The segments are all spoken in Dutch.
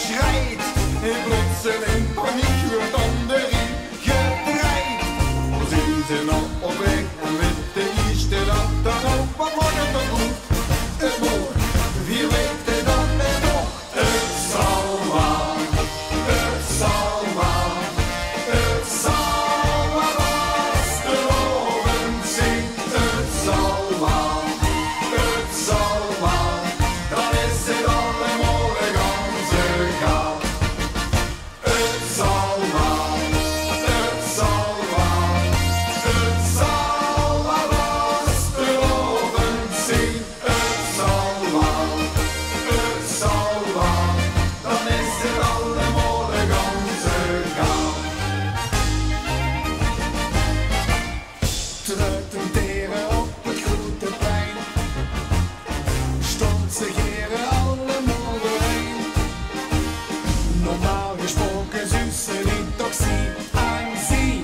schreit. En plotseling paniek wordt aan de riem gedraaid. Dan zien ze nog op weg en weten niet dat dan ook wat wordt er goed. Het wordt 4 weken dan en nog. Het zal maar, het zal maar, het zal maar als de oven zingt. Het zal maar, het zal maar, dan is het allemaal de ganse gaat. Het zal maar, het zal maar, het zal maar als de oven zingt. Het zal maar, het zal maar, dan is het allemaal de ganse gaat. Truitenteren op het grote plein, stond ze geren allemaal doorheen. Normaal gesproken zussen niet, toch zie aan zie.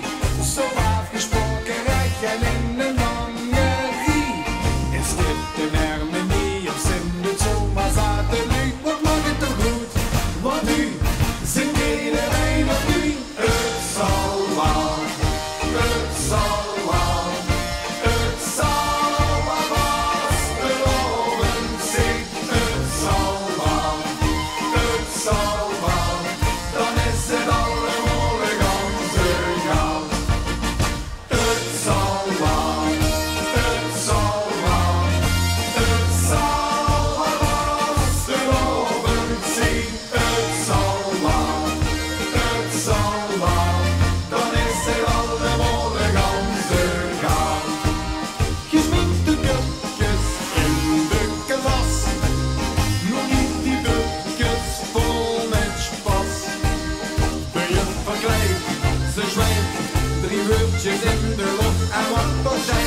Zo afgesproken rijden in een mangerie. Is dit een harmonie of zijn het zomaar satelliet? Wat mag het toch goed, want nu zingt iedereen op nu. Het zal maar, het zal maar, het zal maar als de oven zingt. Het zal maar, het zal maar, dan is het allemaal de ganse gaat. Het zal maar, het zal maar, het zal maar als de oven zingt. Het zal maar, het zal maar, dan is het allemaal de ganse gaat. Gesminkte bultjes in de klas, nog niet die bultjes vol met spas. Ben je verkleed, ze zwijgt, 3 woordjes in de lucht en wat was jij